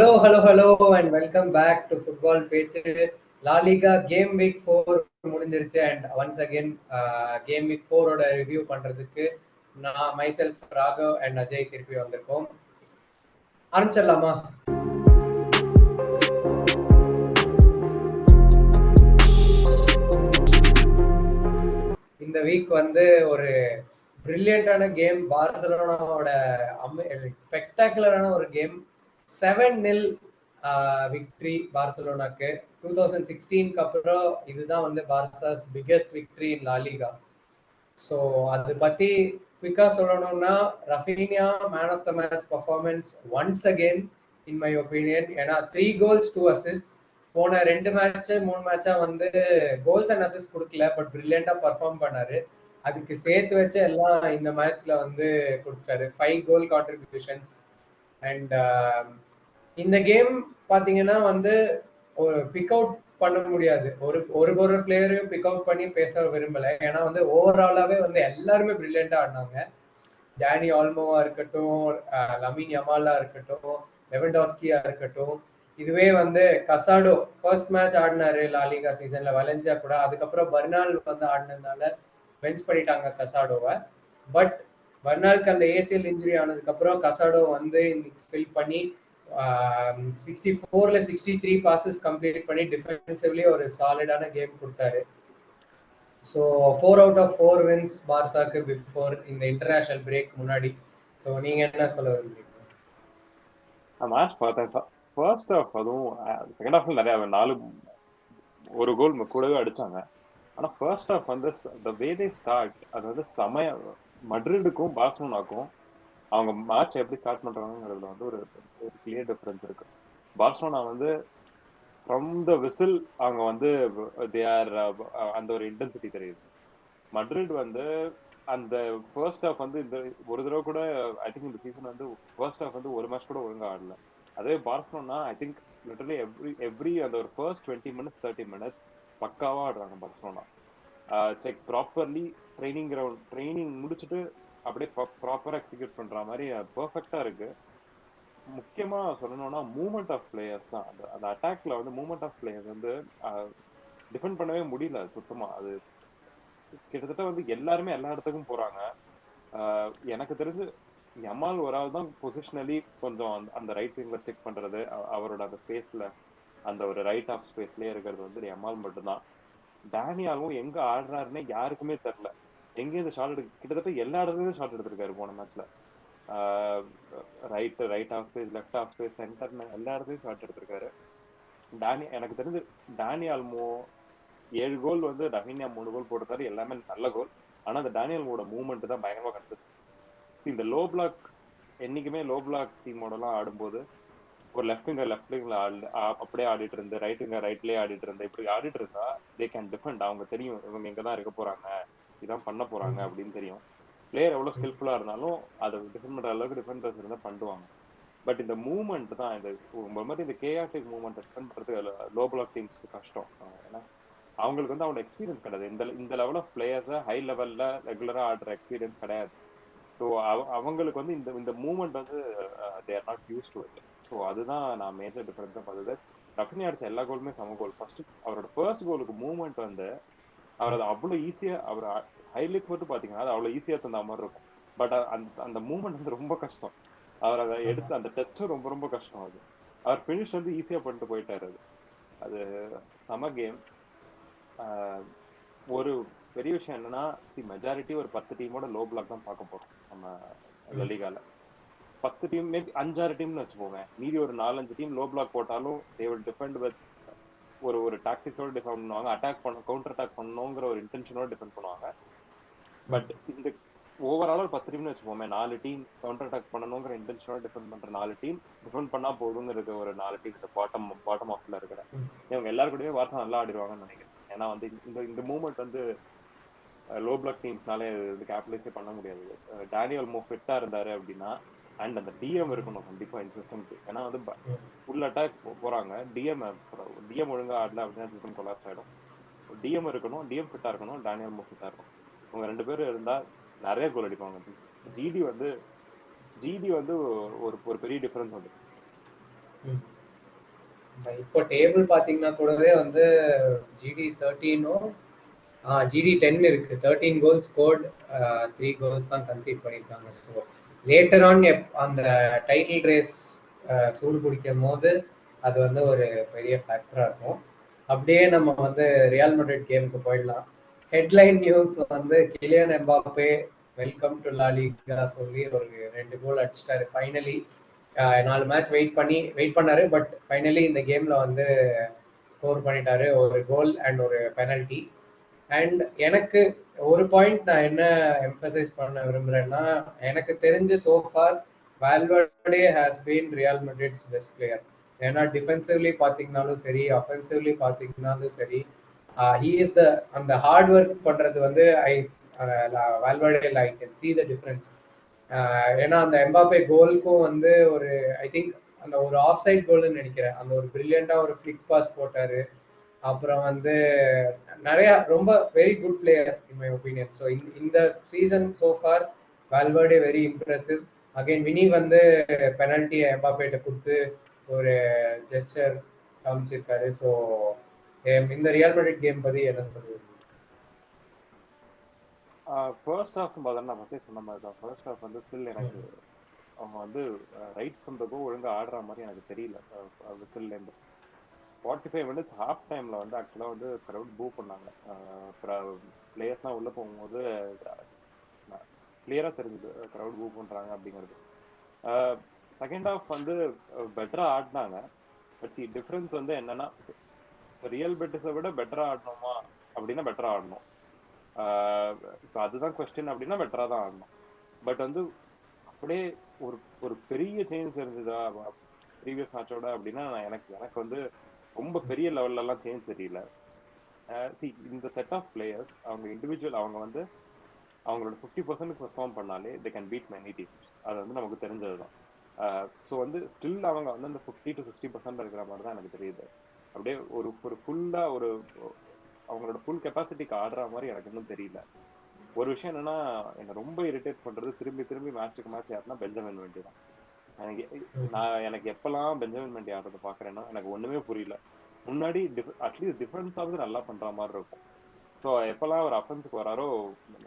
Hello, and welcome back to Football Page. La Liga Game Week 4 முடிஞ்சிருச்சு and once again Game Week 4 ஓட review பண்றதுக்கு நான் myself Raghav and Ajay திருப்பி வந்திருக்கோம். ஆரம்பிச்சிடலாமா? இந்த வீக் வந்து ஒரு பிரில்லியண்டான கேம், பார்சலோனாவோட ஸ்பெக்டாகுலரான ஒரு கேம். 7-0 விக்ட்ரி பார்சலோனாக்கு. 2016க்கு அப்புறம் இதுதான் வந்து Barca's biggest victory in LaLiga. So அதை பற்றி குவிக்காக சொல்லணும்னா, Raphinha man of the match performance once again in my opinion. ஏன்னா 3 goals 2 assists. போன 2 மேட்ச் 3 மேட்சா வந்து கோல்ஸ் அண்ட் அசிஸ்ட் கொடுக்கல, பட் பிரில்லியண்டா பர்ஃபார்ம் பண்ணாரு. அதுக்கு சேர்த்து வச்ச எல்லாம் இந்த மேட்ச்ல வந்து கொடுத்துட்டாரு. 5 goal கான்ட்ரிபியூஷன்ஸ். அண்ட் இந்த கேம் பாத்தீங்கன்னா வந்து ஒரு பிக் அவுட் பண்ண முடியாது. ஒரு பிளேயரையும் பிக் அவுட் பண்ணி பேச விரும்பல. ஏன்னா வந்து ஓவராலாவே வந்து எல்லாருமே பிரில்லியண்டா ஆடினாங்க. டேனி ஆல்மோவா இருக்கட்டும், லமின் யமாலா இருக்கட்டும், லெவன்டாஸ்கியா இருக்கட்டும். இதுவே வந்து கசாடோ ஃபர்ஸ்ட் மேட்ச் ஆடினாரு லாலிகா சீசன்ல வலன்சியா கூட. அதுக்கப்புறம் பர்னால் வந்து ஆடினதுனால பெஞ்ச் பண்ணிட்டாங்க கசாடோவை. பட் பர்னாலுக்கு அந்த ஏசிஎல் இன்ஜுரி ஆனதுக்கு அப்புறம் கசாடோ வந்து ஃபில் பண்ணி 64ல 63 பாசஸ் கம்ப்ளீட் பண்ணி டிஃபென்சிவ்லி ஒரு சாலிடான கேம் கொடுத்தாரு. ஸோ 4 out of 4 wins பார்சாக்கு பிஃபோர் இந்த இன்டர்நேஷனல் பிரேக் முன்னாடி. ஸோ நீங்க என்ன சொல்ல விரும்புறீங்க? மேட்ச் பார்த்தேன். ஃபர்ஸ்ட் ஹாஃப் அதுவும் செகண்ட் ஹாஃப்ல நிறைய 1 கோல் கூடவே அடிச்சாங்க. ஆனா ஃபர்ஸ்ட் ஹாஃப் வந்து த வே தே ஸ்டார்ட், அது வந்து சமய மட்ரிடுக்கும் பார்சலோனாக்கும் அவங்க மேட்ச் எப்படி ஸ்டார்ட் பண்றாங்கிறதுல வந்து ஒரு கிளியர் டிஃபரன்ஸ் இருக்கு. பார்சலோனா வந்து ஃப்ரம் த விசில் அவங்க வந்து அந்த ஒரு இன்டென்சிட்டி தெரியுது. மட்ரிட் வந்து அந்த ஃபர்ஸ்ட் ஹாஃப் வந்து இந்த ஒரு தடவை கூட ஐ திங்க் இந்த சீசன் வந்து ஃபர்ஸ்ட் ஹாஃப் வந்து ஒரு மேட்ச் கூட ஒழுங்கா ஆடல. அதே Barcelona I think literally every அந்த ஒரு ஃபர்ஸ்ட் 20 minutes 30 minutes பக்காவா ஆடுறாங்க பார்சலோனா. செக் ப்ராப்பர்லி ட்ரைனிங் முடிச்சுட்டு அப்படியே ப்ராப்பரா எக்ஸிக்யூட் பண்ற மாதிரி பெர்ஃபெக்டா இருக்கு. முக்கியமா சொல்லணும்னா மூவ்மெண்ட் ஆஃப் பிளேயர்ஸ் தான். அந்த அட்டாக்ல வந்து மூவ்மெண்ட் ஆஃப் பிளேயர்ஸ் வந்து டிஃபெண்ட் பண்ணவே முடியல சுத்தமா. அது கிட்டத்தட்ட வந்து எல்லாருமே எல்லா இடத்துக்கும் போறாங்க. எனக்கு தெரிஞ்சு யமால் ஒரு ஆள் தான் பொசிஷனலி கொஞ்சம் அந்த ரைட் விங்ல செக் பண்றது, அவரோட அந்த ஸ்பேஸ்ல அந்த ஒரு ரைட் ஆஃப் ஸ்பேஸ்லயே இருக்கிறது வந்து யமால் மட்டும்தான். டேனியாலும் எங்க ஆடுறாருன்னே யாருக்குமே தெரியல. எங்கேயும் ஷார்ட் கிட்டத்தட்ட எல்லா இடத்துலயும் ஷார்ட் எடுத்திருக்காரு போன மேட்ச்ல. Right half space, left half space, சென்டர்னு எல்லா இடத்துலயும் ஷார்ட் எடுத்திருக்காரு. எனக்கு தெரிஞ்சு டேனி ஆல்மோ 7 கோல் வந்து ரஹீனியா 3 கோல் போட்டிருக்காரு. எல்லாமே நல்ல கோல். ஆனா அந்த டேனியல்மோட மூவ்மெண்ட் தான் பயங்கரமா கிடைச்சது. இந்த லோ பிளாக் என்னைக்குமே லோ பிளாக் டீமோட எல்லாம் ஆடும்போது ஒரு லெஃப்ட் விங்ல அப்படியே ஆடிட்டு இருந்து ரைட் விங்கர் ரைட்லயே ஆடிட்டு இருந்து இப்படி ஆடிட்டு இருந்தா தே கேன் டிஃபெண்ட். அவங்க தெரியும் இவங்க எங்கதான் இருக்க போறாங்க, இதான் பண்ண போறாங்க அப்படின்னு தெரியும். பிளேயர் எவ்வளவு ஸ்கில்ஃபுல்லா இருந்தாலும் அதை டிஃபெண்ட் பண்ற அளவுக்கு டிஃபெண்டர்ஸ் இருந்தா பண்ணுவாங்க. பட் இந்த மூவ்மெண்ட் தான் இந்த கேஆர்டிக் மூவ்மெண்ட் டிஃபெண்ட் பண்றதுக்கு லோ பிளாக் டீம்ஸ்க்கு கஷ்டம். ஏன்னா அவங்களுக்கு வந்து அவங்களோட எக்ஸ்பீரியன்ஸ் கிடையாது. இந்த லெவல் ஆஃப் பிளேயர்ஸை ஹை லெவல்ல ரெகுலரா ஆடுற எக்ஸ்பீரியன்ஸ் கிடையாது. ஸோ அவங்களுக்கு வந்து இந்த மூவ்மெண்ட் வந்து they are not use to it. So அதுதான் நான் மேஜர் டிஃபரன்ஸாக பார்த்தது. ரஃபினி அடிச்ச எல்லா கோலுமே சம கோல். அவரோட ஃபர்ஸ்ட் கோலுக்கு மூவ்மெண்ட் வந்து அவர் அதை அவ்வளோ ஈஸியா, அவர் ஹைலைட்ஸ் மட்டும் பார்த்தீங்கன்னா அது அவ்வளோ ஈஸியா தந்த மாதிரி இருக்கும். பட் அந்த மூவ்மெண்ட் வந்து ரொம்ப கஷ்டம். அவர் அதை எடுத்து அந்த டச்சும் ரொம்ப ரொம்ப கஷ்டம். அவர் ஃபினிஷ் வந்து ஈஸியா பண்ணிட்டு போயிட்டாரு. அது சம கேம். ஒரு பெரிய விஷயம் என்னன்னா, மெஜாரிட்டி ஒரு 10 டீமோட லோ பிளாக் தான் பார்க்க போறோம் நம்ம லலிகால. 10 டீம் மேபி 5-6 டீம்னு வச்சுக்கோங்க. மீதி ஒரு 4-5 டீம் லோ பிளாக் போட்டாலும் தே வில் டிஃபெண்ட் வித் ஒரு டாக்டிக்ஸோட டிஃபெண்ட் பண்ணுவாங்க. கவுண்டர் அட்டாக் பண்ணணுங்கிற ஒரு இன்டென்ஷனோட டிஃபெண்ட் பண்ணுவாங்க. பட் இந்த ஓவரால் ஒரு 10 டீம்னு வச்சுக்கோமே, 4 டீம் கவுண்டர் அட்டாக் பண்ணணுங்கிற இன்டென்ஷனோட டிஃபெண்ட் பண்ற 4 டீம் டிஃபெண்ட் பண்ணா போதுங்கிறது ஒரு 4 டீம் இந்த பாட்டம் ஆஃப்ல இருக்கிற இவங்க எல்லாரும் கூடவே வார்த்தை நல்லா ஆடிடுவாங்கன்னு நினைக்கிறேன். ஏன்னா வந்து இந்த மூவ்மெண்ட் வந்து லோ பிளாக் டீம்ஸ்னாலே கேபிடலைஸே பண்ண முடியாது. டேனியல் மோ ஃபிட்டா இருந்தாரு அப்படின்னா, அண்ட் அந்த டிஎம் இருக்கணும் கண்டிப்பா இந்த சிஸ்டம்க்கு. ஏன்னா வந்து ஃபுல் அட்டாக் போறாங்க, டிஎம் ஒழுங்கா ஆடல அப்படின்னா சிஸ்டம் கொலாப்ஸ் ஆயிடும். டிஎம் இருக்கணும், டிஎம் ஃபிட்டா இருக்கணும், டேனியல் மோ ஃபிட்டா இருக்கணும். இவங்க 2 பேரும் இருந்தா நிறைய கோல் அடிப்பாங்க. ஜிடி வந்து ஒரு பெரிய டிஃபரன்ஸ் வந்து இப்போ டேபிள் பார்த்தீங்கன்னா கூடவே வந்து GD13 GD10 இருக்கு. 13 கோல்ஸ் ஸ்கோர்ட், 3 கோல்ஸ் தான் கன்சீட் பண்ணியிருக்காங்க. ஸோ லேட்டர் ஆன் அந்த டைட்டில் ரேஸ் சூடு பிடிக்கும் போது அது வந்து ஒரு பெரிய ஃபேக்டராக இருக்கும். அப்படியே நம்ம வந்து ரியல் மேட்ரிட் கேமுக்கு போயிடலாம். ஹெட்லைன் நியூஸ் வந்து Kylian Mbappe welcome to La Liga சொல்லி ஒரு 2 கோல் அடிச்சிட்டாரு ஃபைனலி. 4 மேட்ச் வெயிட் பண்ணாரு. பட் ஃபைனலி இந்த கேம்ல வந்து ஸ்கோர் பண்ணிட்டாரு. ஒரு கோல் அண்ட் ஒரு பெனல்டி. அண்ட் எனக்கு ஒரு பாயிண்ட் நான் என்ன எம்ஃபசைஸ் பண்ண விரும்புறேன்னா, எனக்கு தெரிஞ்சு so far Valverde has been Real Madrid's best player. ஏன்னா டிஃபென்சிவ்லி பார்த்தீங்கனாலும் சரி, அஃபென்சிவ்லி பார்த்தீங்கனாலும் சரி, ஹீ இஸ் த அந்த ஹார்ட் ஒர்க் பண்றது வந்து Valverde I can see the difference. ஏன்னா அந்த எம்பாப்பே கோலுக்கும் வந்து ஒரு ஐ திங்க் அந்த ஒரு ஆஃப் சைட் கோல்னு நினைக்கிறேன். அந்த ஒரு பிரில்லியண்டா ஒரு ஃபிளிக் பாஸ் போட்டாரு. அப்புறம் வந்து நிறைய ரொம்ப very good player in my opinion. So இந்த season so far Valverde very impressive. Again Vini வந்து பெனல்ட்டி எம்பாப்பேட்ட கொடுத்து ஒரு ஜெஸ்டர் காமிச்சிருக்காரு. ஸோ இந்த ரியல் மேட்ரிட் கேம் பத்தி என்ன சொல்லுவீங்க? ஃபர்ஸ்ட் ஹாஃப் பார்த்தோன்னா நான் ஃபர்ஸ்டே சொன்ன மாதிரி தான். ஃபர்ஸ்ட் ஹாஃப் வந்து ஸ்டில் எனக்கு அவங்க வந்து ரைட் ஃப்ரம் த கோ ஒழுங்கா ஆடுற மாதிரி எனக்கு தெரியல. விசில்லேருந்து 45 மினிட்ஸ் ஹாஃப் டைம்ல வந்து ஆக்சுவலாக வந்து க்ரௌட் பூ பண்ணாங்க. பிளேயர்ஸ்லாம் உள்ள போகும்போது கிளியரா தெரிஞ்சுது க்ரௌட் பூ பண்றாங்க அப்படிங்கிறது. செகண்ட் ஹாஃப் வந்து பெட்டரா ஆடினாங்க. பட் டிஃபரன்ஸ் வந்து என்னன்னா, ரியல் பெட்டிஸை விட பெட்டரா ஆடணுமா அப்படின்னா பெட்டரா ஆடணும். இப்போ அதுதான் கொஸ்டின் அப்படின்னா பெட்டரா தான் ஆடணும். பட் வந்து அப்படியே ஒரு ஒரு பெரிய சேஞ்ச் இருந்ததா ப்ரீவியஸ் மேட்சோட அப்படின்னா எனக்கு வந்து ரொம்ப பெரிய லெவல்ல எல்லாம் சேஞ்ச் தெரியல. இந்த செட் ஆஃப் பிளேயர்ஸ் அவங்க இண்டிவிஜுவல் அவங்க வந்து அவங்களோட 50% பெர்ஃபார்ம் பண்ணாலே they can beat many teams. அது வந்து நமக்கு தெரிஞ்சதுதான். ஸோ வந்து ஸ்டில் அவங்க வந்து அந்த 50 to 60% இருக்கிற மாதிரி தான் எனக்கு தெரியுது. அப்படியே ஒரு ஒரு ஃபுல்லா ஒரு அவங்களோட ஃபுல் கெப்பாசிட்டிக்கு ஆடுற மாதிரி எனக்கு இன்னும் தெரியல. ஒரு விஷயம் என்னன்னா, என்ன ரொம்ப இரிட்டேட் பண்றது திரும்பி திரும்பி மேட்சுக்கு மேட்ச் யாருன்னா பெஞ்சமின் மெண்டி தான். எனக்கு எப்பெல்லாம் பெஞ்சமின் மெண்டி ஆடுறத பாக்குறேன்னா எனக்கு ஒண்ணுமே புரியல. முன்னாடி அட்லீஸ்ட் டிஃபென்ஸாவது நல்லா பண்ற மாதிரி இருக்கும். ஸோ எப்பெல்லாம் ஒரு அஃபென்ஸுக்கு வராரோ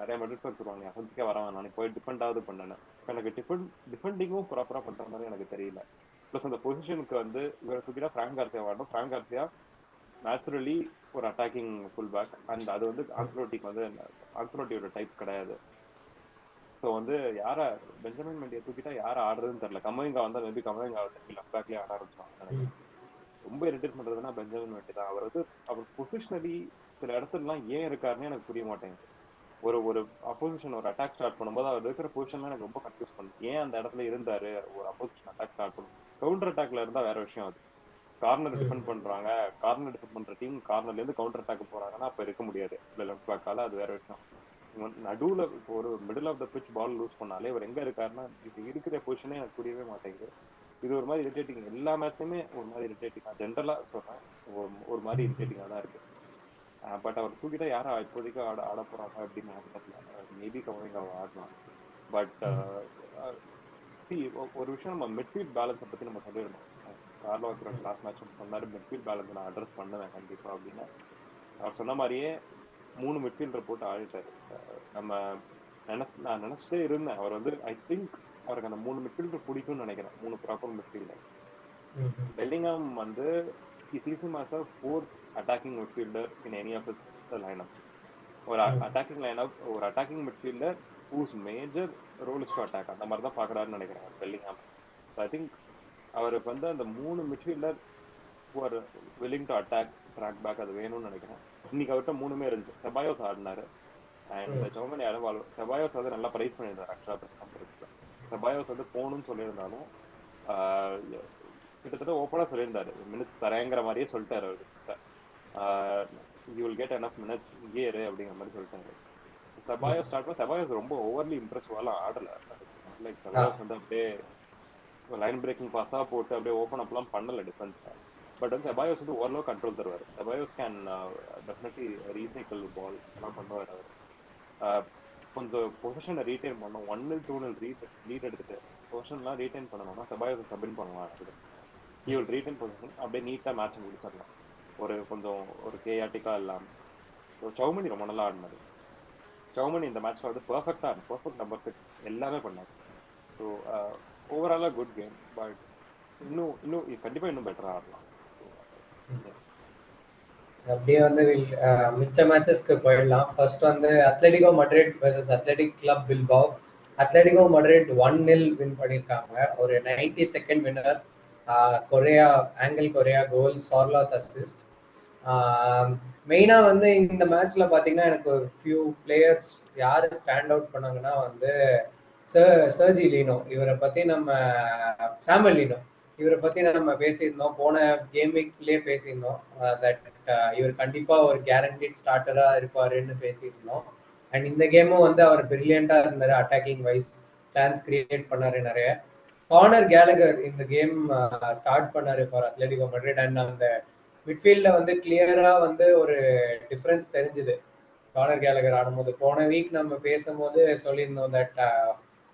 நிறைய மெடிட் சொல்லுவாங்க, அஃபென்ஸுக்கே வர வேணாம், நீ போய் டிஃபெண்டாவது பண்ணேன்னு. எனக்கு டிஃபெண்டிங்கும் ப்ராப்பரா பண்ற மாதிரி எனக்கு தெரியல. ப்ளஸ் அந்த பொசிஷனுக்கு வந்து இவரை சுத்தினா ஃப்ராங்க் கார்சியா வரணும். ஃப்ராங்க் கார்சியா நேச்சுரலி ஒரு அட்டாக்கிங் ஃபுல் பேக். அண்ட் அது வந்து ஆன்சலோட்டிக்கு வந்து ஆன்சலோட்டியோட டைப் கிடையாது. ஸோ வந்து யாரை பெஞ்சமின் மெண்டியை தூக்கிட்டா யாரை ஆடுறதுன்னு தெரியல. கமவிங்கா வந்தா மேபி கமவிங்கா திருப்பி லெஃப்ட் பேக்லேயே ஆட ஆரம்பிச்சாங்க நினைக்கிறேன். ரொம்ப இரிட்டேட் பண்றதுன்னா பெஞ்சமின் மெண்டி தான். அவர் வந்து அவர் பொசிஷனலி சில இடத்துலலாம் ஏன் இருக்காருன்னு எனக்கு புரிய மாட்டேங்குது. ஒரு ஒரு அப்போசிஷன் ஒரு அட்டாக் ஸ்டார்ட் பண்ணும்போது அவர் இருக்கிற பொசிஷன்லாம் எனக்கு ரொம்ப கன்ஃபியூஸ் பண்ணுது. ஏன் அந்த இடத்துல இருந்தாரு ஒரு அப்போசிஷன் அட்டாக் ஸ்டார்ட் பண்ணும். கவுண்டர் அட்டாக்ல இருந்தா வேற விஷயம். அது கார்னர் டிஃபெண்ட் பண்றாங்க, கார்னர் டிஃபெண்ட் பண்ற டீம் கார்னர்ல இருந்து கவுண்டர் அட்டாக் போறாங்கன்னா அப்ப இருக்க முடியாது லெஃப்ட் பேக்கால. அது வேற விஷயம். நடுவுல ஒரு middle of the pitch ball loose பண்ணாலே இவர் எங்க இருக்காருன்னா இது இருக்கிற பொசிஷனே எனக்கு புரியவே மாட்டேங்குது. இது ஒரு மாதிரி இரிட்டேட்டிங். எல்லா மேட்சுமே ஒரு மாதிரி இரிட்டேட்டிங்கா ஜென்ரலா சொல்றேன், ஒரு மாதிரி இரிட்டேட்டிங்கா தான் இருக்கு. பட் அவர் தூக்கிட்டா யாரா இப்போதைக்கு ஆட போறாங்க அப்படின்னு எனக்கு தெரியல. மேபி கவனிங்க ஆடலாம். பட் ஒரு விஷயம் நம்ம மிட்ஃபீல்ட் பேலன்ஸை பத்தி நம்ம சொல்லியிருந்தோம். கார்லோ ஆன்சலோட்டி லாஸ்ட் மேட்ச் சொன்னாரு மிட்ஃபீல்ட் பேலன்ஸ் நான் அட்ரஸ் பண்ணுவேன் கண்டிப்பா அப்படின்னு. அவர் சொன்ன மாதிரியே 3 மிட்ஃபீல்டர் போட்டு ஆடிட்டாரு. நம்ம நான் நினைச்சிட்டே இருந்தேன் அவர் வந்து ஐ திங்க் அவருக்கு அந்த 3 மிட்ஃபீல்டர் பிடிக்கும்னு நினைக்கிறேன். 3 ப்ராப்பர் மிட்ஃபீல்டர். பெல்லிங்ஹாம் வந்து சீசன் மாசம் 4th attacking midfielder in any of his lineup. ஒரு அட்டாக்கிங் லைனப், ஒரு attacking midfielder whose major role is to attack. அந்த மாதிரி தான் பாக்குறாருன்னு நினைக்கிறேன் பெல்லிங்ஹாம். ஐ திங்க் அவருக்கு வந்து அந்த 3 மிட்ஃபீல்டர் ஒரு willing to attack, track back அது வேணும்னு நினைக்கிறேன். இன்னைக்கு அவர்கிட்ட 3மே இருந்துச்சு. செபாயோஸ் ஆடினாரு அண்ட் சௌமன் யாரும் செபாயோஸ் வந்து நல்லா பிரைஸ் பண்ணியிருந்தாரு. ஆக்சுவலா பிரஸ் கான்ஃபரன்ஸ்ல செபாயோஸ் வந்து போகணும்னு சொல்லியிருந்தாலும் கிட்டத்தட்ட ஓப்பனா சொல்லியிருந்தாரு மினிட்ஸ் தரேங்கிற மாதிரியே சொல்லிட்டாரு அவர்கிட்ட. You will get enough minutes இங்கே இரு அப்படிங்கிற மாதிரி சொல்லிட்டாரு. செபாயோஸ் ஸ்டார்ட் செபாயோஸ் ரொம்ப ஓவர்லி இம்ப்ரெசிவாலாம் ஆடல. லைக் செபாயோஸ் வந்து அப்படியே லைன் பிரேக்கிங் பாஸா போட்டு அப்படியே ஓப்பன் அப்லாம் பண்ணல டிஃபென்ஸ்ல. பட் வந்து செபாயோஸ் வந்து ஓரளவு கண்ட்ரோல் தருவார். செபாயோஸ் கேன் டெஃபினெட்லி ரீசைக்கிள் பால் எல்லாம் பண்ணுவார் அவர். கொஞ்சம் பொசிஷனை ரீட்டைன் பண்ணணும். 1-2 லீட் எடுத்துட்டு பொசிஷன்லாம் ரீட்டைன் பண்ணணும்னா செபாயோஸ் சப்மிட் பண்ணலாம். ஹி வில் ரீட்டன் பொசிஷன், அப்படியே நீட்டா மேட்ச் முடிச்சிடலாம். ஒரு கொஞ்சம் ஒரு கேயாட்டிக்கா இல்லாம. ஸோ சௌமனி ரொம்ப நல்லா ஆடினாரு. சௌமனி இந்த மேட்ச்ல வந்து பெர்ஃபெக்டா பெர்ஃபெக்ட் நம்பர் 6 எல்லாமே பண்ணாரு. ஸோ ஓவராலா குட் கேம். பட் இன்னும் இன்னும் கண்டிப்பா இன்னும் பெட்டரா ஆடலாம். ஸோ அப்படியே வந்து மிச்ச மேட்சஸ்க்கு போயிடலாம். ஃபர்ஸ்ட் வந்து Atletico Madrid versus Athletic Club Bilbao. Atletico Madrid 1-0 win பண்ணியிருக்காங்க. ஒரு 92nd winner, Correa Angel Correa goal, Sorloth assist. மெயினாக வந்து இந்த மேட்ச்ல பார்த்தீங்கன்னா எனக்கு ஃபியூ பிளேயர்ஸ் யார் ஸ்டாண்ட் அவுட் பண்ணாங்கன்னா வந்து சர்ஜி லீனோ. இவரை பற்றி நம்ம சாமுவல் லீனோ இவரை பற்றி நம்ம பேசியிருந்தோம், போன கேம் வீக்லேயே பேசியிருந்தோம். தட் இவர் கண்டிப்பாக ஒரு கேரண்டீட் ஸ்டார்டராக இருப்பாருன்னு பேசியிருந்தோம். அண்ட் இந்த கேமும் வந்து அவர் பிரில்லியண்டாக இருந்தார். அட்டாக்கிங் வைஸ் சான்ஸ் கிரியேட் பண்ணாரு நிறைய. கார்னர் கேலகர் இந்த கேம் ஸ்டார்ட் பண்ணாரு ஃபார் அத்லெட்டிகோ மட்ரிட். அண்ட் அந்த மிட்ஃபீல்டில் வந்து கிளியரா வந்து ஒரு டிஃப்ரென்ஸ் தெரிஞ்சுது கார்னர் கேலகர் ஆடும்போது. போன வீக் நம்ம பேசும்போது சொல்லியிருந்தோம் தட்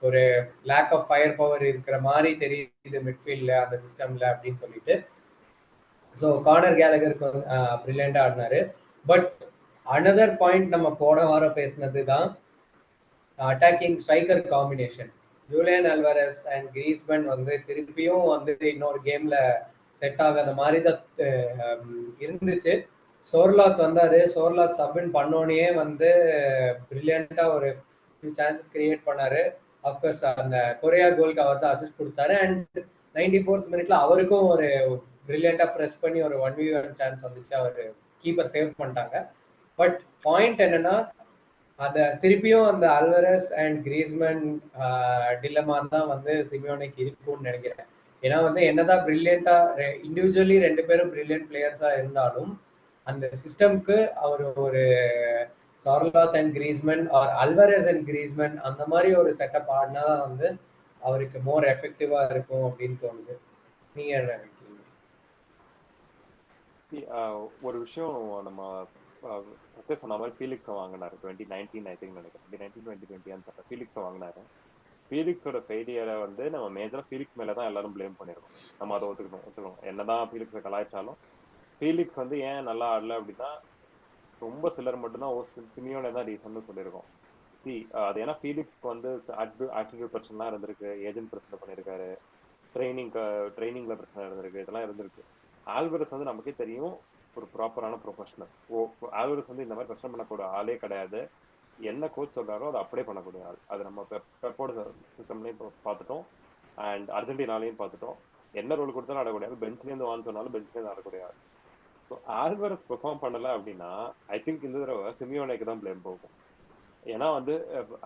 ஒரு லேக் ஆஃப் ஃபயர் பவர் இருக்கிற மாதிரி தெரியுது மிட்ஃபீல்ட்ல அந்த சிஸ்டம்ல அப்படின்னு சொல்லிட்டு. ஸோ கார்னர் கேலகருக்கு பிரில்லியண்டா ஆடினாரு. பட் அனதர் பாயிண்ட் நம்ம போன வாரம் பேசினது தான் attacking striker combination. Julian Alvarez and Griezmann வந்து திருப்பியும் வந்து இன்னொரு கேம்ல செட் ஆகாத மாதிரி தான் இருந்துச்சு. சோர்லாத் வந்தாரு. சோர்லாத் சப்மின் பண்ணோடனே வந்து பிரில்லியண்டா ஒரு ஃபியூ சான்சஸ் கிரியேட் பண்ணாரு. அஃப்கோர்ஸ் அந்த கொரியா கோலுக்கு அவர் தான் அசிஸ்ட் கொடுத்தாரு. அண்ட் 94th மினிட்ல அவருக்கும் ஒரு பிரில்லியண்டா ப்ரெஸ் பண்ணி ஒரு 1v1 சான்ஸ் வந்துச்சு. அவர் கீப்பர் சேவ் பண்ணிட்டாங்க. பட் பாயிண்ட் என்னன்னா அந்த திருப்பியும் அந்த அல்வரஸ் அண்ட் கிரீஸ்மேன் டிலமா தான் வந்து சிமியோனிக்கு இருக்கும்னு நினைக்கிறேன். ஏன்னா வந்து என்னதான் பிரில்லியண்டா இண்டிவிஜுவலி ரெண்டு பேரும் பிரில்லியன்ட் பிளேயர்ஸா இருந்தாலும் அந்த சிஸ்டம்க்கு அவர் ஒரு Sorloth and Griezmann or Alvarez and Griezmann அந்த மாதிரி ஒரு செட்டப் ஆடினா தான் வந்து அவருக்கு மோர் எஃபெக்டிவா இருக்கும் அப்படின்னு தோணுது. நீங்க என்ன நினைக்கிறீங்க? ஒரு விஷயம் நம்ம சொன்ன மாதிரி ஃபீலிக்ஸை வாங்கினாரு 2019 ஐ திங்க் நினைக்கிறேன். 2019-2020 ஃபீலிக்ஸை வாங்கினாரு. ஃபீலிக்ஸோட ஃபெயிலியரை வந்து நம்ம மேஜரா ஃபீலிக்ஸ் மேல தான் எல்லாரும் பிளேம் பண்ணிருக்கோம். நம்ம அதை ஒத்துக்கணும். என்னதான் ஃபீலிக்ஸை கலாய்ச்சாலும் ஃபீலிக்ஸ் வந்து ஏன் நல்லா ஆடல அப்படின்னா ரொம்ப சிலர் மட்டும்தான் சிமியோனே தான் ரீசன் சொல்லியிருக்கோம். அது ஏன்னா ஃபீலிக்ஸ்க்கு வந்து ஆட்டிடியூட் பிரச்சனைலாம் இருந்திருக்கு, ஏஜென்ட் பிரச்சனை பண்ணியிருக்காரு, ட்ரைனிங்ல பிரச்சனை இருந்திருக்கு, இதெல்லாம் இருந்திருக்கு. ஆல்வரஸ் வந்து நமக்கே தெரியும் ஒரு ப்ராப்பரான ப்ரொஃபஷனல். ஆல்வரஸ் வந்து இந்த மாதிரி பிரச்சனை பண்ணக்கூடிய ஆளே கிடையாது. என்ன கோச் சொல்றாரோ அதை அப்படியே பண்ணக்கூடிய ஆள். அது நம்ம பெப்போட சிஸ்டம்லையும் பார்த்துட்டோம், அண்ட் அர்ஜென்டினாலையும் பார்த்துட்டோம். என்ன ரோல் கொடுத்தாலும் ஆடக்கூடிய ஆள், பெஞ்ச்லேருந்து வாங்க சொன்னாலும் பெஞ்ச்லேருந்து ஆடக்கூடிய ஆள். ஸோ ஆல்வரஸ் பெர்ஃபார்ம் பண்ணல அப்படின்னா ஐ திங்க் இந்த தடவை சிமியோனேக்கு தான் பிளேம் போகும். ஏன்னா வந்து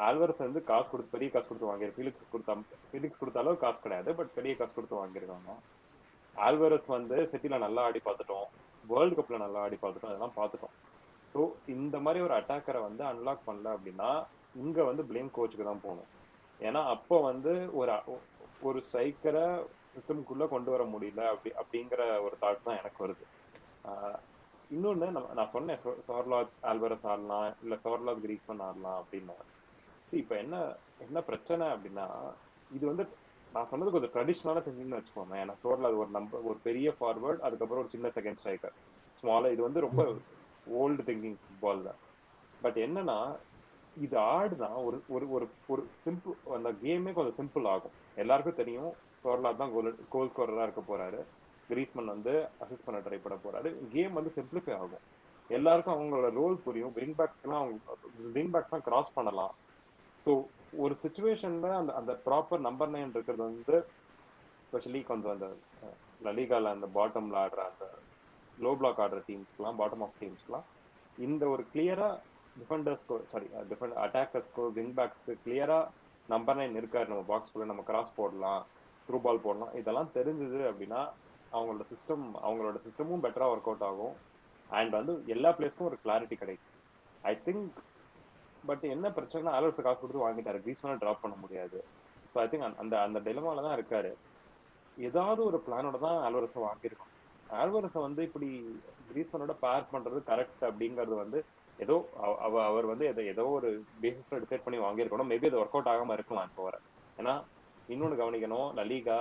ஆல்வரஸ் வந்து காசு கொடுத்து பெரிய காசு கொடுத்து வாங்கியிருக்கோம். ஃபீலிக்ஸ் கொடுத்தாலும் காசு கிடையாது, பட் பெரிய காசு கொடுத்து வாங்கியிருக்காங்க. ஆல்வரஸ் வந்து சிட்டில நல்லா ஆடி பார்த்துட்டோம், வேர்ல்டு கப்ல நல்லா ஆடி பார்த்துட்டோம், அதெல்லாம் பார்த்துட்டோம். ஸோ இந்த மாதிரி ஒரு அட்டாக்கரை வந்து அன்லாக் பண்ணல அப்படின்னா இங்க வந்து பிளேம் கோச்சுக்கு தான் போகணும். ஏன்னா அப்போ வந்து ஒரு ஸ்ட்ரைக்கரை சிஸ்டம்குள்ள கொண்டு வர முடியல அப்படிங்கிற ஒரு தாட் தான் எனக்கு வருது. இன்னொன்னு நான் சொன்னேன் சோர்லாத் ஆல்வரஸ் ஆடலாம், இல்ல சோர்லாத் கிரீஸ்மேன் ஆடலாம் அப்படின்னு. இப்ப என்ன என்ன பிரச்சனை அப்படின்னா இது வந்து நான் சொன்னது கொஞ்சம் ட்ரெடிஷ்னலா திங்கிங்னு வச்சுக்கோங்க. ஏன்னா சோர்லாத் ஒரு பெரிய ஃபார்வர்ட், அதுக்கப்புறம் ஒரு சின்ன செகண்ட் ஸ்ட்ரைக்கர், ஸ்மாலா. இது வந்து ரொம்ப ஓல்டு திங்கிங் ஃபுட்பால் தான். பட் என்னன்னா இது ஆடுனா ஒரு ஒரு ஒரு ஒரு சிம்பிள், அந்த கேமே கொஞ்சம் சிம்பிள் ஆகும். எல்லாருக்கும் தெரியும் சோர்லாத் தான் கோல் ஸ்கோரரா இருக்க போறாரு, கிரீஸ்மன் வந்து அசிஸ்ட் பண்ண ட்ரை பண்ண போறாரு. கேம் வந்து சிம்பிளிஃபை ஆகும். எல்லாருக்கும் அவங்களோட ரோல் புரியும். விங் பேக்ஸ் தான் கிராஸ் பண்ணலாம். ஸோ ஒரு சுச்சுவேஷன்ல அந்த அந்த ப்ராப்பர் நம்பர் 9 இருக்கிறது வந்து ஸ்பெஷலி கொஞ்சம் அந்த லலிகால அந்த பாட்டம்ல ஆடுற அந்த லோ பிளாக் ஆடுற டீம்ஸ்க்குலாம், பாட்டம் ஆஃப் டீம்ஸ்க்குலாம் இந்த ஒரு கிளியரா அட்டாக்கர்ஸ்க்கோ விங் பேக்ஸ்க்கு கிளியரா நம்பர் 9 இருக்காரு, நம்ம பாக்ஸ்குள்ள நம்ம கிராஸ் போடலாம், த்ரூ பால் போடலாம், இதெல்லாம் தெரிஞ்சது அப்படின்னா அவங்களோட சிஸ்டமும் பெட்டரா ஒர்க் அவுட் ஆகும். அண்ட் வந்து எல்லா பிளேஸ்க்கும் ஒரு கிளாரிட்டி கிடைக்கும் ஐ திங்க். பட் என்ன பிரச்சனை, ஆல்வரஸ் காசு கொடுத்து வாங்கிட்டாரு, கிரீஸ்மேனை டிராப் பண்ண முடியாது. ஸோ ஐ திங்க் அந்த அந்த டிலமால தான் இருக்காரு. ஏதாவது ஒரு பிளானோட தான் ஆல்வரஸை வாங்கியிருக்கோம். ஆல்வரஸை வந்து இப்படி கிரீஸ்மேனோட பேர் பண்றது கரெக்ட் அப்படிங்கிறது வந்து ஏதோ அவர் வந்து ஏதோ ஒரு பேசிஸ்ல டிசைட் பண்ணி வாங்கியிருக்கணும். மேபி அது ஒர்க் அவுட் ஆகாம இருக்கலாம் இப்போ வர. ஏன்னா இன்னொன்னு கவனிக்கணும், லலிகா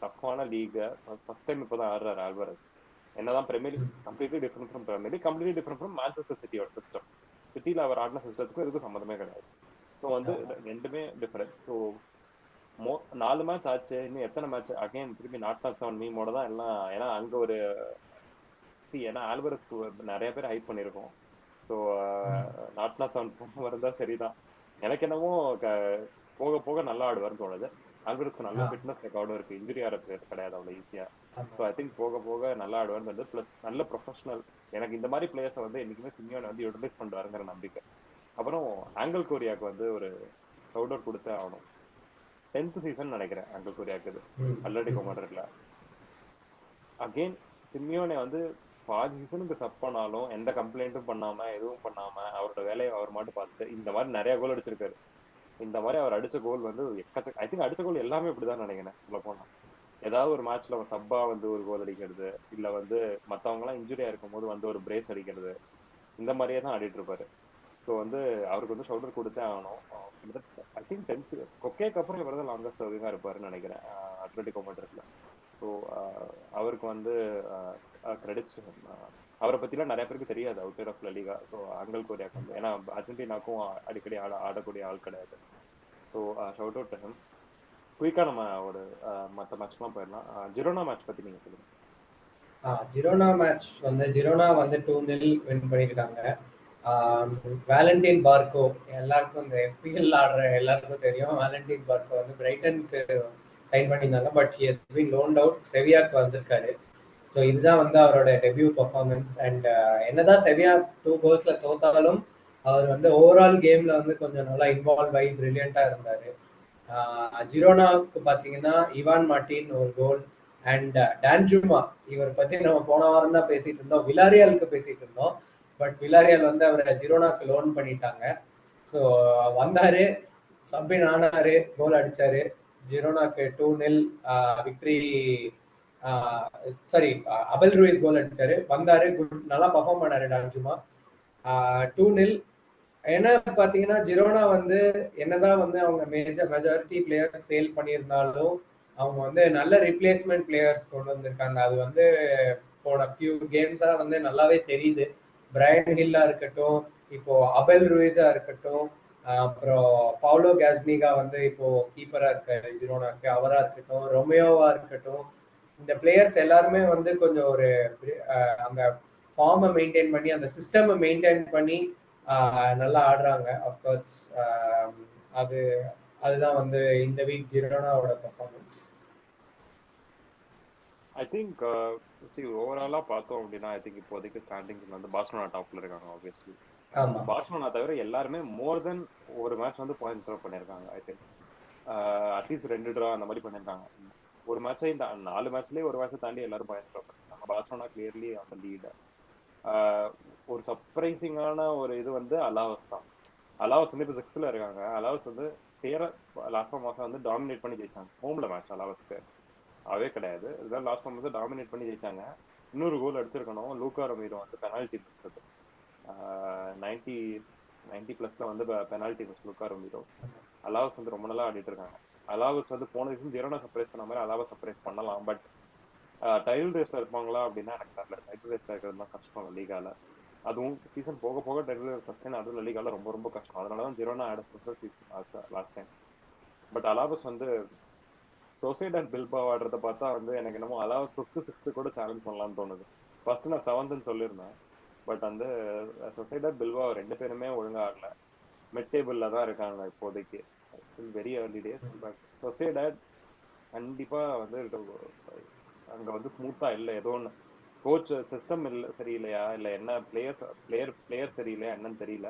டஃப்பான லீக் ஃபர்ஸ்ட் டைம் இப்பதான் ஆடுறாரு ஆல்வரஸ். என்னதான் Premier League completely different from Premier League, completely different from Manchester சிட்டியோட சிஸ்டம். சிட்டில அவர் ஆடின சிஸ்டத்துக்கும் இதுக்கும் சம்மந்தமே கிடையாது. ஸோ வந்து ரெண்டுமே டிஃபரெண்ட். ஸோ 4 மேட்ச் ஆச்சு, இன்னும் எத்தனை மேட்ச் அகைன் திருப்பி நாட் நாட் செவன் மீமோட தான் எல்லாம். ஏன்னா அங்க ஒரு ஏன்னா ஆல்வரஸ்க்கு நிறைய பேர் ஹைப் பண்ணியிருக்கோம். ஸோ நாட் நாட் செவன் போன இருந்தா சரிதான். எனக்கு என்னமோ போக போக நல்லா ஆடுவார்னு தோணுது. ஆல்வரஸ்க்கு நல்ல ஃபிட்னஸ் ரெக்கார்டும் இருக்கு, இன்ஜுரி ஆகிற பிளேயர் கிடையாது அவ்வளோ ஈஸியா. ஸோ ஐ திங்க் போக போக நல்லா ஆடுவார்னு வந்து ப்ளஸ் நல்ல ப்ரொஃபஷனல். எனக்கு இந்த மாதிரி பிளேயர்ஸை வந்து என்னைக்குமே சிமியோனை வந்து யூட்டிலைஸ் பண்ணுவாருங்கிற நம்பிக்கை. அப்புறம் ஆங்கல் கோரியாக்கு வந்து ஒரு ஷவுட் அவுட் கொடுத்தே ஆகணும். 10th சீசன் நினைக்கிறேன் ஆங்கல் கோரியாக்கு இது அட்லெட்டிகோ மேட்ரிட்ல. அகெயின் சிமியோனை வந்து பாதி சீசனுக்கு சப் பண்ணாலும் எந்த கம்ப்ளைண்ட்டும் பண்ணாம எதுவும் பண்ணாம அவரோட வேலையை அவர் மட்டும் பார்த்துட்டு இந்த மாதிரி நிறைய கோல் அடிச்சிருக்காரு. இந்த மாதிரி அவர் அடிச்ச கோல் வந்து ஐ திங்க் அடிச்ச கோல் எல்லாமே இப்படிதான் நினைக்கிறேன் சொல்ல போனா. ஏதாவது ஒரு மேட்ச்ல சப்பா வந்து ஒரு கோல் அடிக்கிறது, இல்ல வந்து மத்தவங்க எல்லாம் இன்ஜுரியா இருக்கும் போது வந்து ஒரு பிரேஸ் அடிக்கிறது, இந்த மாதிரியே தான் ஆடிட்டு இருப்பாரு. ஸோ வந்து அவருக்கு வந்து ஷோல்டர் கொடுத்தே ஆகணும். ஐ திங்க் 10th கொக்கேக்கு அப்புறம் இவர் தான் லாங்கஸ்ட் சர்விங்கா இருப்பாருன்னு நினைக்கிறேன் அட்லெட்டிகோ மேட்ரிட்ல. ஸோ அவருக்கு வந்து கிரெடிட்ஸ். அவரை பத்திலாம் நிறைய பேருக்கு தெரியாது outside of LaLiga. So Angel கோரியாக்கு வந்து ஏன்னா அர்ஜென்டினாக்கும் அடிக்கடி ஆடக்கூடிய ஆள் கிடையாது. So shout out him. குயிக்கா நம்ம ஒரு மற்ற மேட்ச்லாம் போயிடலாம். ஜிரோனா மேட்ச் பத்தி நீங்க சொல்லுங்க. ஜிரோனா மேட்ச் வந்து ஜிரோனா வந்து 2-0 வின் பண்ணியிருக்காங்க. வேலண்டின் பார்கோ எல்லாருக்கும் இந்த எஃபிஎல் ஆடுற எல்லாருக்கும் தெரியும். வேலண்டின் பார்கோ வந்து பிரைட்டனுக்கு சைன் பண்ணியிருந்தாங்க. But he has been loaned out, செவியாக்கு வந்திருக்காரு. ஸோ இதுதான் வந்து அவரோட டெபியூ பர்ஃபார்மன்ஸ். அண்ட் என்னதான் செவியா 2 கோல்ஸ்ல தோத்தாலும் அவர் வந்து ஓவரால் கேம்ல வந்து கொஞ்சம் நல்லா இன்வால்வ் ஆகி பிரில்லியண்டா இருந்தாரு. ஜிரோனாவுக்கு பார்த்தீங்கன்னா இவான் மார்டின் ஒரு கோல் அண்ட் டான்ஜுமா. இவர் பத்தி நம்ம போன வாரம் தான் பேசிட்டு இருந்தோம், விலாரியாலுக்கு பேசிட்டு இருந்தோம். பட் விலாரியால் வந்து அவரை ஜிரோனாக்கு லோன் பண்ணிட்டாங்க. ஸோ வந்தாரு, சப்பின் ஆனாரு, கோல் அடிச்சாரு. ஜிரோனாக்கு 2-0 விக்டரி. சாரி, அபெல் ரூயிஸ் கோல் அடிச்சாரு, வந்தாரு, நல்லா பர்ஃபார்ம் பண்ணாரு டான்ஜுமா. 2-0. ஏன்னா பாத்தீங்கன்னா ஜிரோனா வந்து என்னதான் வந்து அவங்க மெஜாரிட்டி பிளேயர்ஸ் சேல் பண்ணியிருந்தாலும் அவங்க வந்து நல்ல ரிப்ளேஸ்மெண்ட் பிளேயர்ஸ் கொண்டு வந்திருக்காங்க. அது வந்து போன ஃபியூ கேம்ஸா வந்து நல்லாவே தெரியுது. பிரையன் ஹில்லா இருக்கட்டும், இப்போ அபெல் ரூயிஸா இருக்கட்டும், அப்புறம் பவுலோ கேஸ்னிகா வந்து இப்போ கீப்பரா இருக்காரு ஜிரோனாக்கு, அவரா இருக்கட்டும், ரொமியோவா இருக்கட்டும், இந்த பிளேயர்ஸ் எல்லாருமே வந்து கொஞ்சம் ஒரு அந்த ஃபார்மை மெயின்டைன் பண்ணி அந்த சிஸ்டமை மெயின்டைன் பண்ணி நல்லா ஆடுறாங்க. அஃப்கோர்ஸ் அது அதுதான் வந்து இந்த வீக் ஜிரோனாவோட பெர்ஃபார்மன்ஸ். ஐ திங்க் ஓவராலா பார்த்தோம் அப்படின்னா ஐ திங்க் இப்போதைக்கு ஸ்டாண்டிங்ஸ் வந்து பார்சலோனா டாப்ல இருக்காங்க ஆப்வியஸ்லி. பார்சலோனா தவிர எல்லாருமே மோர் தென் ஒரு மேட்ச் வந்து பாயிண்ட் ட்ரா பண்ணியிருக்காங்க. ஐ திங்க் அட்லீஸ்ட் 2 ட்ரா அந்த மாதிரி பண்ணியிருக்காங்க. ஒரு மேட்சை இந்த 4 மேட்ச்லயே ஒரு மேட்சை தாண்டி எல்லாரும் பாயிண்ட் ட்ரா பண்ணிருக்காங்க. பார்சலோனா கிளியர்லி அந்த லீட். ஒரு சர்ப்ரைசிங்கான ஒரு இது வந்து அலாவஸ் தான். அலாவஸ் வந்து இப்போ 6th இருக்காங்க. அலாவஸ் வந்து லாஸ்ட் மாசம் வந்து டாமினேட் பண்ணி ஜெயிச்சாங்க ஹோம்ல மேட்ச். அலாவஸ்க்கு அவே கிடையாது, இதுதான் லாஸ்ட் வந்து டாமினேட் பண்ணி ஜெயிச்சாங்க. இன்னொரு கோல் அடிச்சிருக்கணும், லூக்கா ரொமீரோ வந்து பெனால்டி மிஸ். 90+ வந்து பெனால்டி மிஸ் லூக்கா ரொமீரோ. அலாவஸ் வந்து ரொம்ப நல்லா ஆடிட்டு இருக்காங்க. அலாவஸ் வந்து போன சீசன் ஜிரோனா சர்ப்ரைஸ் பண்ண மாதிரி அலாவஸ் சர்ப்ரைஸ் பண்ணலாம். பட் டைட்டில் ரேஸ்ல இருப்பாங்களா அப்படின்னா எனக்கு தெரியல. டைட்டில் ரேஸ்ல இருக்கிறது தான் கஷ்டம் லீகால. அதுவும் சீசன் போக போக டைட்டில் ரேஸ் சஸ்டைன் அதுவும் லீகால ரொம்ப ரொம்ப கஷ்டம். அதனாலதான் ஜிரோனா ஆட சீசன் லாஸ்ட் டைம். பட் அலாவஸ் வந்து சொசைடட் பில்பாவ் ஆடுறத பார்த்தா வந்து எனக்கு என்னமோ அலாவஸ் 5th 6th கூட சேலஞ்ச் பண்ணலாம்னு தோணுது. ஃபர்ஸ்ட் நான் 7th சொல்லியிருந்தேன். பட் வந்து சொசைடட் பில்பாவ் 2 பேருமே ஒழுங்கா ஆடல. மிட் டேபிள்ல தான் இருக்காங்க இப்போதைக்கு. Very early days. பட் சொசைடட் கண்டிப்பா வந்து அங்க வந்து ஸ்மூத்தா இல்ல. ஏதோ ஒன்று கோச் சிஸ்டம் இல்ல சரியில்லையா, இல்ல என்ன பிளேயர் சரியில்லையா என்னன்னு தெரியல.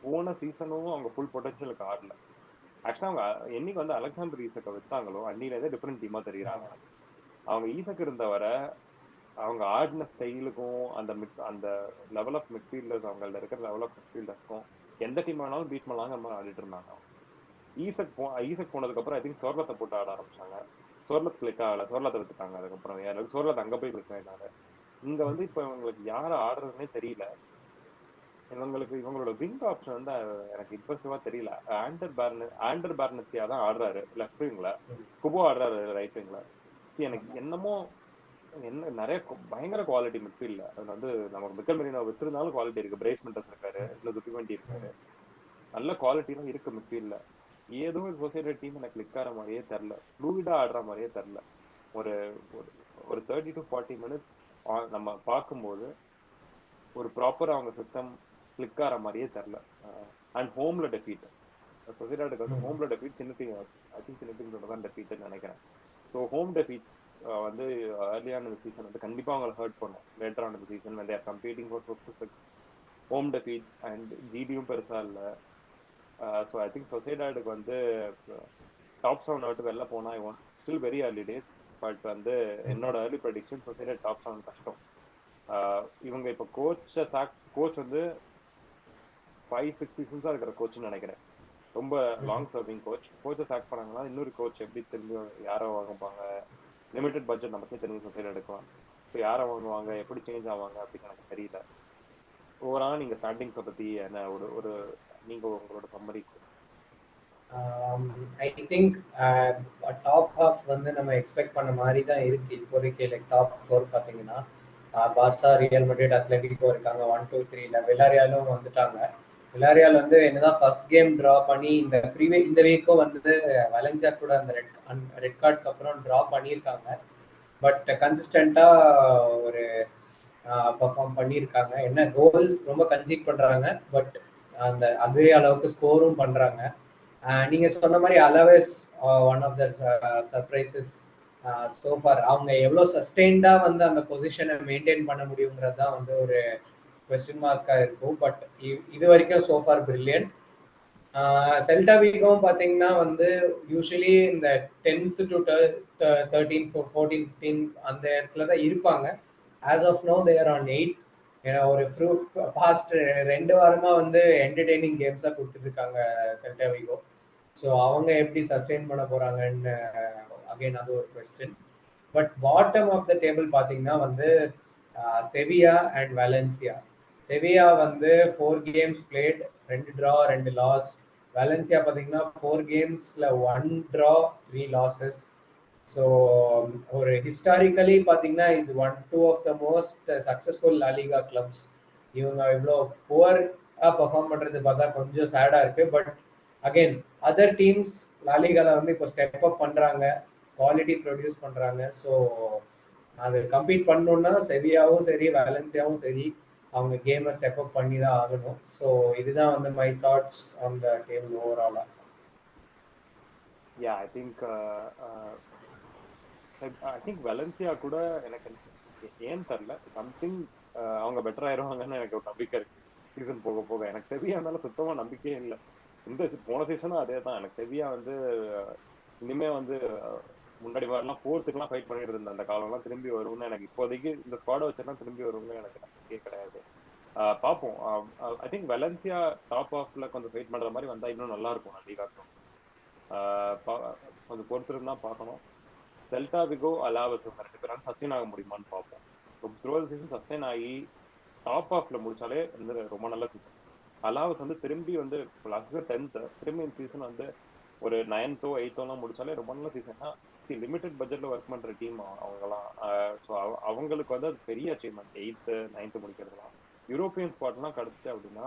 போன சீசனும் அவங்க ஃபுல் பொட்டன்ஷியலுக்கு ஆடல. ஆக்சுவலா அவங்க என்னைக்கு வந்து அலெக்சாண்டர் ஈசக்கை வச்சாங்களோ அன்னிலேருந்து டிஃப்ரெண்ட் டீமா தெரியுறாங்க. அவங்க ஈசக் இருந்தவரை அவங்க ஆடின ஸ்டைலுக்கும் அந்த லெவல் ஆஃப் மிட்ஃபீல்டர்ஸ் அவங்கள்ட்ட இருக்கிற லெவல் ஆஃப் மிட்ஃபீல்டர்ஸ்க்கும் எந்த டீம் வேணாலும் பீட் பண்ணலாங்க மாதிரி ஆடிட்டு இருந்தாங்க. ஈசக் போனதுக்கு அப்புறம் ஐ திங்க் சோர்லத்தை போட்டு ஆட ஆரம்பிச்சாங்க. சோர்லத் கிளிக் ஆகல, சோர்லத்தை விட்டுட்டாங்க. அதுக்கப்புறம் யாராவது சோர்லத் அங்க போய் கிளிக் ஆயிட்டாங்க. இங்க வந்து இப்ப இவங்களுக்கு யார ஆடுறதுன்னே தெரியல. இவங்களோட விங் ஆப்ஷன் வந்து எனக்கு இம்ப்ரெசிவா தெரியல. ஆண்டர் பேர்னத்தியா தான் ஆடுறாரு லெஃப்ட் விங்ல, குபோ ஆடுறாரு ரைட் விங்ல. எனக்கு என்னமோ என்ன நிறைய பயங்கர குவாலிட்டி மிட்ஃபீல்ட்ல. அது வந்து நமக்கு மிக்கல் மெரினோ வித்திருந்தாலும் குவாலிட்டி இருக்கு. பிரேஸ் மெண்டஸ் இருக்காரு, இன்னும் துப்பிவண்டி இருக்காரு. நல்ல குவாலிட்டிலாம் இருக்கு மிட்ஃபீல்ட்ல. ஏதோ ஒரு சொசைட்டி டீம் எனக்கு கிளிக் ஆகிற மாதிரியே தெரியல. ஃப்ளூயிடா ஆடுற மாதிரியே தெரியல. ஒரு ஒரு ஒரு 30 to 40 மினிட்ஸ் நம்ம பார்க்கும்போது ஒரு ப்ராப்பரா அவங்க சிஸ்டம் கிளிக் ஆகிற மாதிரியே தெரியல. அண்ட் ஹோம்ல டெஃபீட் சொசைடாட்டுக்கு வந்து ஹோம்ல டெஃபீட் சின்ன டீம். ஐ திங்க் சின்ன டீம் தான் டெஃபீட்னு நினைக்கிறேன். ஸோ ஹோம் டெஃபீட் வந்து ஏர்லியான இந்த சீசன் வந்து கண்டிப்பா அவங்களை ஹர்ட் பண்ணும். லேட்டர் ஆன இந்த சீசன் வந்து competing for 5th 6th home defeat and ஜிடியும் பெருசா இல்லை. ஸோ ஐ திங்க் சொசைடாட்டுக்கு வந்து டாப் 7 விட்டு வெளில போனா still very early days. But வந்து என்னோட ஏர்லி ப்ரெடிக்ஷன் சொசைடா டாப் 7 கஷ்டம். இவங்க இப்போ கோச் வந்து 5-6 சீசன்ஸா இருக்கிற கோச்னு நினைக்கிறேன். ரொம்ப லாங் சர்விங் கோச்சை சாக் பண்ணாங்கன்னா இன்னொரு கோச் எப்படி திரும்பி யாரோ வாங்குவாங்க. லிமிடெட் பட்ஜெட் நமக்கே தெரிஞ்சு சொசைட் எடுக்கலாம். ஸோ யாரை வாங்குவாங்க, எப்படி சேஞ்ச் ஆவாங்க அப்படின்னு எனக்கு தெரியல. ஓவரால் நீங்க ஸ்டார்டிங்ஸை பத்தி என்ன ஒரு ஒரு நீங்க உங்களோட summary? I think top half வந்து நம்ம எக்ஸ்பெக்ட் பண்ண மாதிரி தான் இருக்கு இப்போதைக்கு. லைக் டாப் 4 பார்த்தீங்கன்னா பார்சா, ரியல் மெட்ரிட், அத்லெட்டிகோ இருக்காங்க 1 2 3ல. விலாரியாலும் வந்துட்டாங்க. விலாரியால் வந்து என்னதான் ஃபர்ஸ்ட் கேம் ட்ரா பண்ணி இந்த வீக்கும் வந்து வலன்சியா கூட அந்த ரெட் கார்டுக்கு அப்புறம் ட்ரா பண்ணியிருக்காங்க. பட் கன்சிஸ்டண்ட்டாக ஒரு பர்ஃபார்ம் பண்ணியிருக்காங்க. என்ன கோல் ரொம்ப கன்சீட் பண்ணுறாங்க, பட் அதே அளவுக்கு ஸ்கோரும் பண்ணுறாங்க. நீங்க சொன்ன மாதிரி always one of the surprises so far. அவங்க எவ்வளோ சஸ்டெயின்டா வந்து அந்த பொசிஷனை மெயின்டைன் பண்ண முடியுங்கிறது தான் வந்து ஒரு கொஸ்டின் மார்க்கா இருக்கும். பட் இது வரைக்கும் சோஃபார் பிரில்லியன்ட். செல்டா வீக்கும் பார்த்தீங்கன்னா வந்து யூஸ்வலி இந்த 10th to 13 14 15 அந்த இடத்துல தான் இருப்பாங்க. As of now they're on 8th. ஏன்னா ஒரு பாஸ்ட் 2 வாரமா வந்து என்டர்டெய்னிங் கேம்ஸா கொடுத்துட்டு இருக்காங்க செல்டா வீகோ. ஸோ அவங்க எப்படி சஸ்டெயின் பண்ண போறாங்கன்னு அகைன் அது ஒரு question. But bottom of the table பார்த்தீங்கன்னா வந்து செவியா அண்ட் வேலன்சியா. செவியா வந்து 4 games played, 2 draw 2 loss. Valencia பார்த்தீங்கன்னா 4 gamesல 1 draw 3 losses. ஸோ ஒரு ஹிஸ்டாரிக்கலி பார்த்தீங்கன்னா இது 2 of the most successful La Liga clubs. இவங்க இவ்வளோ புவராக பர்ஃபார்ம் பண்ணுறது பார்த்தா கொஞ்சம் சேடாக இருக்குது. பட் அகைன் அதர் டீம்ஸ் லாலிகால வந்து இப்போ ஸ்டெப் அப் பண்ணுறாங்க, குவாலிட்டி ப்ரொடியூஸ் பண்ணுறாங்க. ஸோ அது கம்பீட் பண்ணணும்னா செவியாவும் சரி வேலன்சியாவும் சரி அவங்க கேமை ஸ்டெப் அப் பண்ணி தான் ஆகணும். ஸோ இதுதான் வந்து my thoughts on the game ஓவராலாக. ஐ திங்க் வெலன்சியா கூட எனக்கு ஏன் தெரியல, சம்திங் அவங்க பெட்டர் ஆயிருவாங்கன்னு எனக்கு ஒரு நம்பிக்கை இருக்கு சீசன் போக போக. எனக்கு செவியா இருந்தாலும் சுத்தமா நம்பிக்கையே இல்லை. போன சீசனும் அதே தான். எனக்கு செவியா வந்து இனிமே வந்து முன்னாடி வரலாம் 4th ஃபைட் பண்ணிட்டு இருந்த அந்த காலம்லாம் திரும்பி வரும்னு எனக்கு இப்போதைக்கு இந்த ஸ்குவாடை வச்செல்லாம் திரும்பி வரும்னு எனக்கு நம்பிக்கையே கிடையாது. பார்ப்போம். ஐ திங்க் வெலன்சியா டாப் ஆஃப்ல கொஞ்சம் ஃபைட் பண்ற மாதிரி வந்தா இன்னும் நல்லா இருக்கும் லீகாக்கும். கொஞ்சம் பொறுத்திருந்தா பார்க்கணும். செல்டா விகோ அலாவஸ் 2 பேரும் சஸ்டெயின் ஆக முடியுமான்னு பார்ப்போம். த்ரூ சீசன் சஸ்டெயின் ஆகி டாப் ஆஃப்ல முடிச்சாலே வந்து ரொம்ப நல்ல சீசன். அலாவஸ் வந்து திரும்பி வந்து லாஸ்ட் 10th திரும்பி இந்த சீசன் வந்து ஒரு 9th 8th முடிச்சாலே ரொம்ப நல்ல சீசன்னா. லிமிடெட் பட்ஜெட்ல ஒர்க் பண்ற டீம் அவங்கலாம். ஸோ அவங்களுக்கு வந்து அது பெரிய அச்சீவ்மெண்ட் 8th 9th முடிக்கிறதுலாம். யூரோப்பியன் ஸ்பாட்லாம் கிடைச்சு அப்படின்னா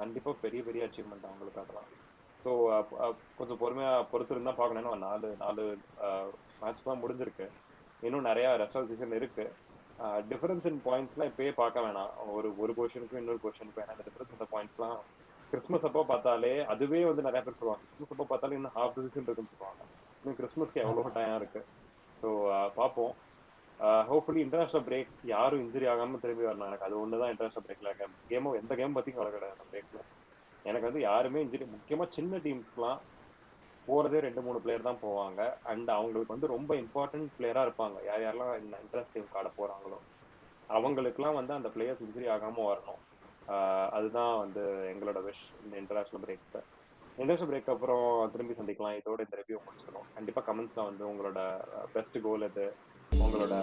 கண்டிப்பா பெரிய பெரிய அச்சீவ்மெண்ட் அவங்களுக்கு அதெல்லாம். ஸோ கொஞ்சம் பொறுமையா பொறுத்திருந்தா பார்க்கணும். ஏன்னா 4 மேட்ச் தான் முடிஞ்சிருக்கு. இன்னும் நிறைய ரெஸ்ட் ஆஃப் சீசன் இருக்கு. டிஃபரன்ஸ் இன் பாயிண்ட்ஸ்லாம் இப்பயே பார்க்க வேணாம். ஒரு பொசிஷனுக்கும் இன்னொரு பொசிஷனுக்கும். ஏன்னா இந்த டிஃபரன்ஸ் இந்த பாயிண்ட்ஸ்லாம் கிறிஸ்மஸ் அப்போ பார்த்தாலே அதுவே வந்து நிறைய பேர் சொல்லுவாங்க. கிறிஸ்மஸ் அப்போ பார்த்தாலே இன்னும் ஹாஃப் சீசன் இருக்குன்னு சொல்லுவாங்க. இன்னும் கிறிஸ்மஸ்க்கு எவ்வளோ டைம் இருக்கு. ஸோ பார்ப்போம். ஹோப்ஃபுல்லி இன்டர்நேஷனல் பிரேக் யாரும் இன்ஜுரி ஆகாம திரும்பி வரணும். எனக்கு அது ஒன்று தான் இன்டர்நேஷனல் பிரேக்ல எந்த கேம் பற்றியும் கவலை கிடையாது அந்த பிரேக்ல. எனக்கு வந்து யாருமே இன்ஜுரி, முக்கியமாக சின்ன டீம்ஸ்க்குலாம் போறதே 2-3 பிளேயர் தான் போவாங்க. அண்ட் அவங்களுக்கு வந்து ரொம்ப இம்பார்ட்டன்ட் பிளேயரா இருப்பாங்க. யாரெல்லாம் இந்த இன்டர்நேஷனல் டீம் ஆட போறாங்களோ அவங்களுக்குலாம் வந்து அந்த பிளேயர்ஸ் இன்ஜுரி ஆகாம வரணும். அதுதான் வந்து எங்களோட விஷ் இந்த இன்டர்நேஷனல் பிரேக். இன்டர்நேஷனல் பிரேக் அப்புறம் திரும்பி சந்திக்கலாம். இதோட இந்த ரிவ்யூ முடிச்சிடும். கண்டிப்பா கமெண்ட்ஸ்ல வந்து உங்களோட பெஸ்ட் கோல் எது, உங்களோட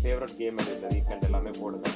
ஃபேவரட் கேம் எது இந்த வீக்கெண்ட் எல்லாமே போடுங்க.